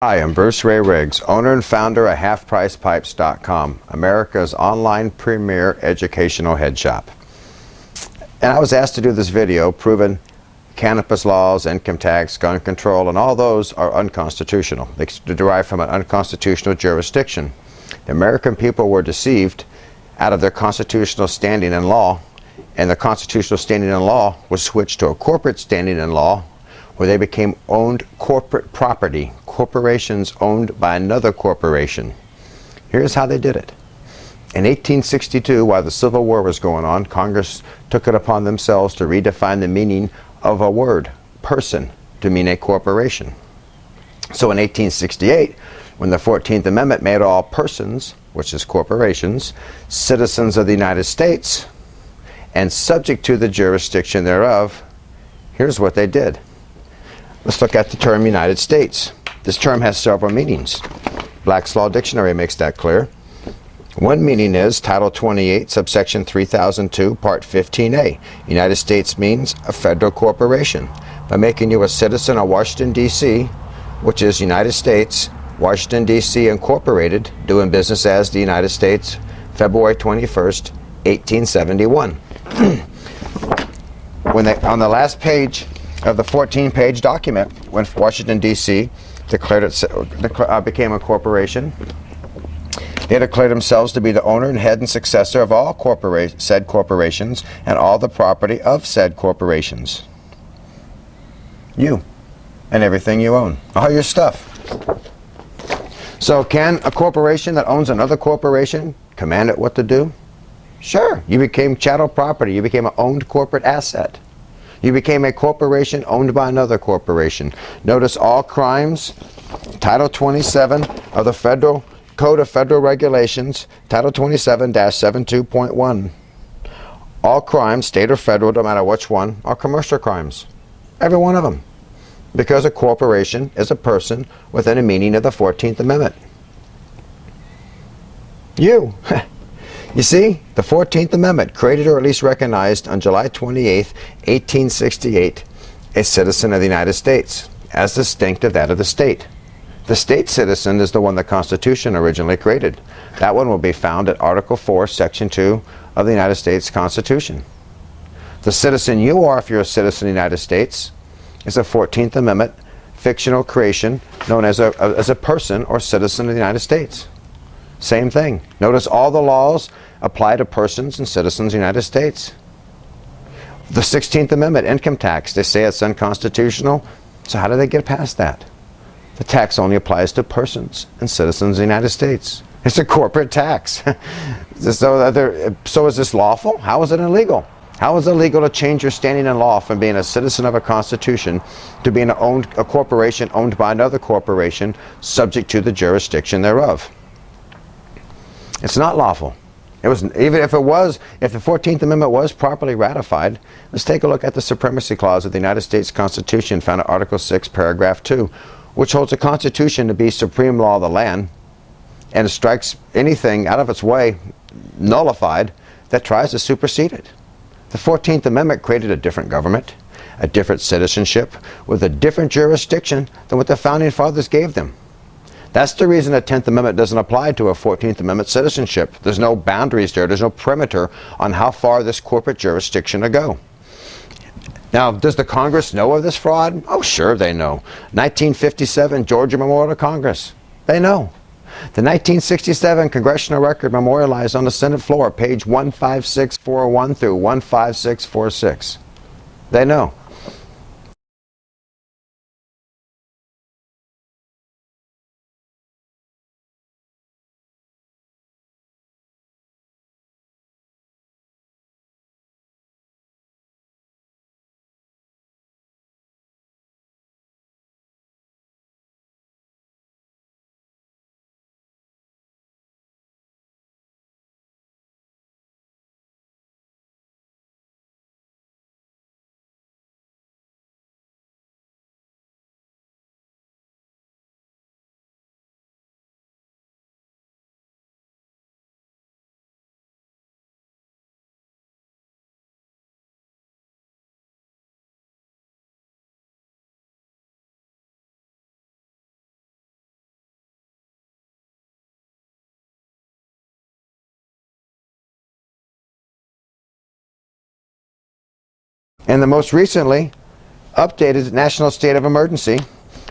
Hi, I'm Bruce Ray Riggs, owner and founder of HalfPricePipes.com, America's online premier educational head shop. And I was asked to do this video proving cannabis laws, income tax, gun control, and all those are unconstitutional. They derive from an unconstitutional jurisdiction. The American people were deceived out of their constitutional standing in law, and the constitutional standing in law was switched to a corporate standing in law, where they became owned corporate property, corporations owned by another corporation. Here's how they did it. In 1862, while the Civil War was going on, Congress took it upon themselves to redefine the meaning of a word, person, to mean a corporation. So in 1868, when the 14th Amendment made all persons, which is corporations, citizens of the United States, and subject to the jurisdiction thereof, here's what they did. Let's look at the term United States. This term has several meanings. Black's Law Dictionary makes that clear. One meaning is Title 28, subsection 3002, Part 15A. United States means a federal corporation. By making you a citizen of Washington, D.C., which is United States, Washington, D.C. Incorporated, doing business as the United States, February 21st, 1871. On the last page of the 14-page document, when Washington, D.C. became a corporation, they declared themselves to be the owner and head and successor of all said corporations and all the property of said corporations. You and everything you own, all your stuff. So can a corporation that owns another corporation command it what to do? Sure. You became chattel property. You became an owned corporate asset. You became a corporation owned by another corporation. Notice all crimes, Title 27 of the Federal Code of Federal Regulations, Title 27-72.1. All crimes, state or federal, no matter which one, are commercial crimes. Every one of them. Because a corporation is a person within the meaning of the 14th Amendment. You. You see, the 14th Amendment created or at least recognized on July 28, 1868, a citizen of the United States, as distinct of that of the state. The state citizen is the one the Constitution originally created. That one will be found at Article 4, Section 2 of the United States Constitution. The citizen you are, if you're a citizen of the United States, is a 14th Amendment fictional creation known as a person or citizen of the United States. Same thing. Notice all the laws apply to persons and citizens of the United States. The 16th Amendment, income tax, they say it's unconstitutional. So how do they get past that? The tax only applies to persons and citizens of the United States. It's a corporate tax. So is this lawful? How is it illegal? How is it illegal to change your standing in law from being a citizen of a constitution to being a corporation owned by another corporation subject to the jurisdiction thereof? It's not lawful. It was, even if the 14th Amendment was properly ratified, let's take a look at the Supremacy Clause of the United States Constitution found in Article 6, Paragraph 2, which holds the Constitution to be supreme law of the land and strikes anything out of its way nullified that tries to supersede it. The 14th Amendment created a different government, a different citizenship, with a different jurisdiction than what the Founding Fathers gave them. That's the reason the 10th Amendment doesn't apply to a 14th Amendment citizenship. There's no boundaries there. There's no perimeter on how far this corporate jurisdiction will go. Now, does the Congress know of this fraud? Oh, sure they know. 1957 Georgia Memorial to Congress. They know. The 1967 Congressional Record memorialized on the Senate floor, page 15641 through 15646. They know. And the most recently updated national state of emergency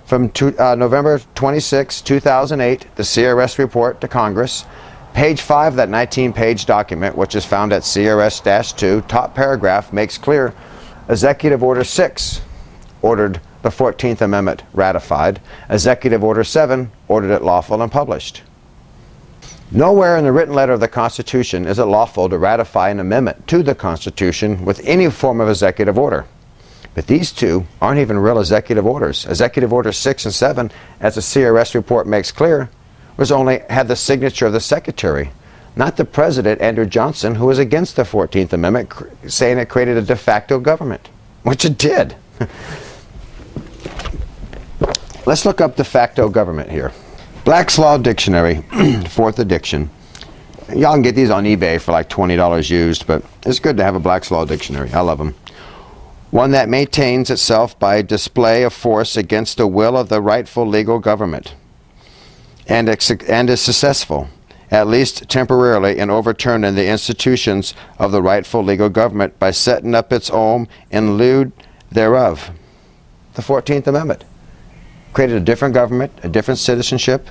from November 26, 2008, the CRS report to Congress, page 5 of that 19-page document, which is found at CRS-2, top paragraph makes clear Executive Order 6 ordered the 14th Amendment ratified. Executive Order 7 ordered it lawful and published. Nowhere in the written letter of the Constitution is it lawful to ratify an amendment to the Constitution with any form of executive order. But these two aren't even real executive orders. Executive Order 6 and 7, as the CRS report makes clear, had the signature of the Secretary, not the President, Andrew Johnson, who was against the 14th Amendment, saying it created a de facto government, which it did. Let's look up de facto government here. Black's Law Dictionary, fourth edition. Y'all can get these on eBay for like $20 used, but it's good to have a Black's Law Dictionary. I love them. One that maintains itself by display of force against the will of the rightful legal government and is successful, at least temporarily, in overturning the institutions of the rightful legal government by setting up its own in lieu thereof. The 14th Amendment created a different government, a different citizenship,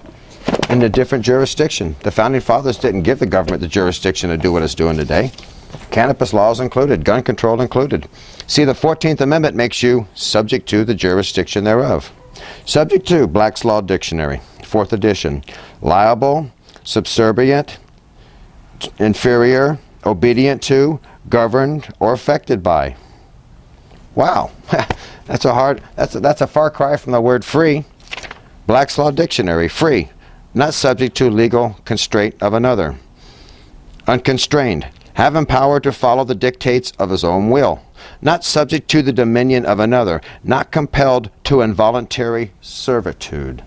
and a different jurisdiction. The Founding Fathers didn't give the government the jurisdiction to do what it's doing today. Cannabis laws included, gun control included. See, the 14th Amendment makes you subject to the jurisdiction thereof. Subject to, Black's Law Dictionary, 4th edition. Liable, subservient, inferior, obedient to, governed, or affected by. Wow, that's a far cry from the word free. Black's Law Dictionary, free, not subject to legal constraint of another. Unconstrained, having power to follow the dictates of his own will, not subject to the dominion of another, not compelled to involuntary servitude.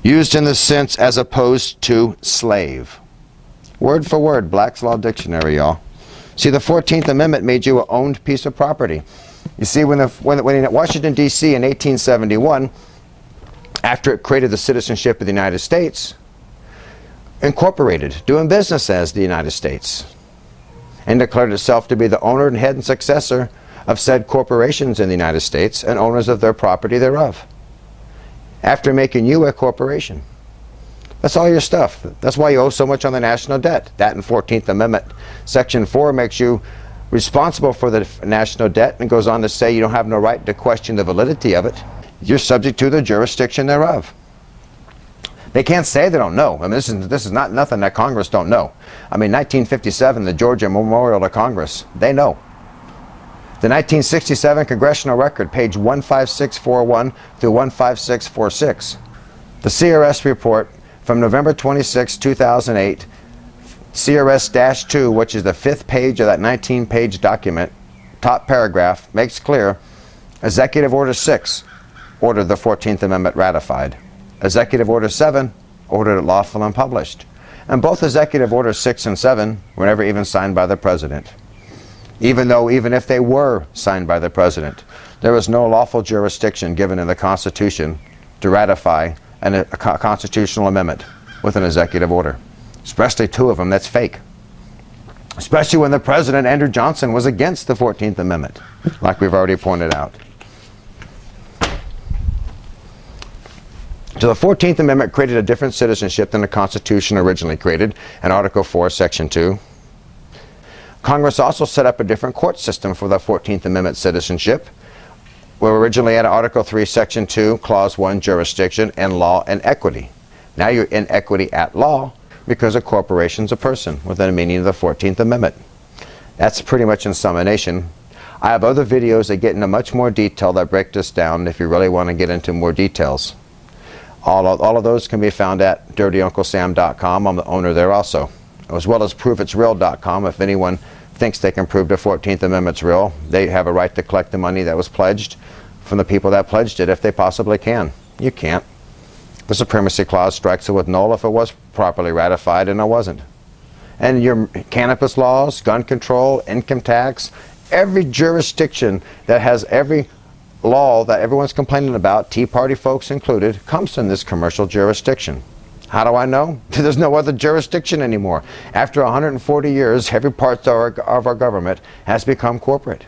Used in the sense as opposed to slave. Word for word, Black's Law Dictionary, y'all. See, the 14th Amendment made you an owned piece of property. You see, when in Washington, D.C. in 1871, after it created the citizenship of the United States, incorporated, doing business as the United States, and declared itself to be the owner and head and successor of said corporations in the United States and owners of their property thereof, after making you a corporation. That's all your stuff. That's why you owe so much on the national debt. That and 14th Amendment. Section 4 makes you responsible for the national debt and goes on to say you don't have no right to question the validity of it. You're subject to the jurisdiction thereof. They can't say they don't know. I mean, this is not nothing that Congress don't know. I mean, 1957, the Georgia Memorial to Congress, they know. The 1967 Congressional Record, page 15641 through 15646. The CRS report from November 26, 2008, CRS-2, which is the 5th page of that 19-page document, top paragraph, makes clear Executive Order 6 ordered the 14th Amendment ratified. Executive Order 7 ordered it lawful and published. And both Executive Orders 6 and 7 were never even signed by the President. Even if they were signed by the President, there was no lawful jurisdiction given in the Constitution to ratify a constitutional amendment with an executive order. Especially 2 of them, that's fake. Especially when the President, Andrew Johnson, was against the 14th Amendment, like we've already pointed out. So the 14th Amendment created a different citizenship than the Constitution originally created in Article 4, Section 2. Congress also set up a different court system for the 14th Amendment citizenship. We originally had Article 3, Section 2, Clause 1, jurisdiction, and law and equity. Now you're in equity at law because a corporation's a person within the meaning of the 14th Amendment. That's pretty much in summation. I have other videos that get into much more detail that break this down if you really want to get into more details. All of those can be found at DirtyUncleSam.com. I'm the owner there also, as well as ProveIt'sReal.com. If anyone thinks they can prove the 14th Amendment's real, they have a right to collect the money that was pledged from the people that pledged it if they possibly can. You can't. The Supremacy Clause strikes it with null if it was properly ratified, and it wasn't. And your cannabis laws, gun control, income tax, every jurisdiction that has every law that everyone's complaining about, Tea Party folks included, comes from this commercial jurisdiction. How do I know? There's no other jurisdiction anymore. After 140 years, every part of our government has become corporate.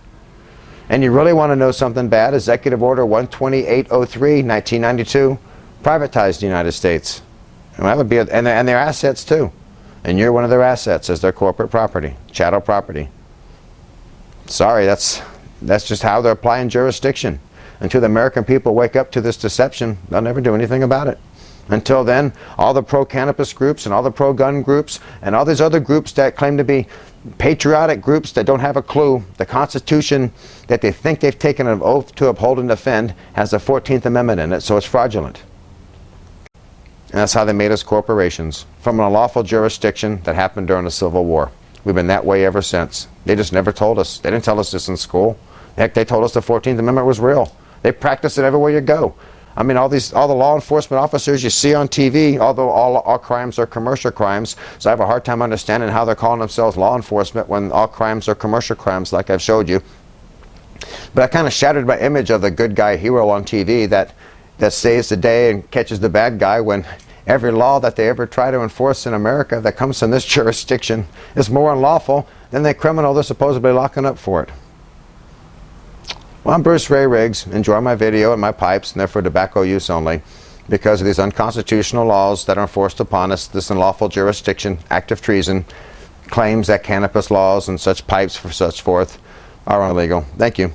And you really want to know something bad? Executive Order 12803, 1992, privatized the United States. And that would be, and their assets too. And you're one of their assets as their corporate property, chattel property. Sorry, that's just how they're applying jurisdiction. Until the American people wake up to this deception, they'll never do anything about it. Until then, all the pro-cannabis groups and all the pro-gun groups and all these other groups that claim to be patriotic groups that don't have a clue, the Constitution that they think they've taken an oath to uphold and defend has the 14th Amendment in it, so it's fraudulent. And that's how they made us corporations, from an unlawful jurisdiction that happened during the Civil War. We've been that way ever since. They just never told us. They didn't tell us this in school. Heck, they told us the 14th Amendment was real. They practice it everywhere you go. I mean, all the law enforcement officers you see on TV, although all crimes are commercial crimes, so I have a hard time understanding how they're calling themselves law enforcement when all crimes are commercial crimes, like I've showed you. But I kind of shattered my image of the good guy hero on TV that saves the day and catches the bad guy, when every law that they ever try to enforce in America that comes from this jurisdiction is more unlawful than the criminal they're supposedly locking up for it. Well, I'm Bruce Ray Riggs. Enjoy my video and my pipes, and they're for tobacco use only. Because of these unconstitutional laws that are enforced upon us, this unlawful jurisdiction, act of treason, claims that cannabis laws and such pipes for such forth are illegal. Thank you.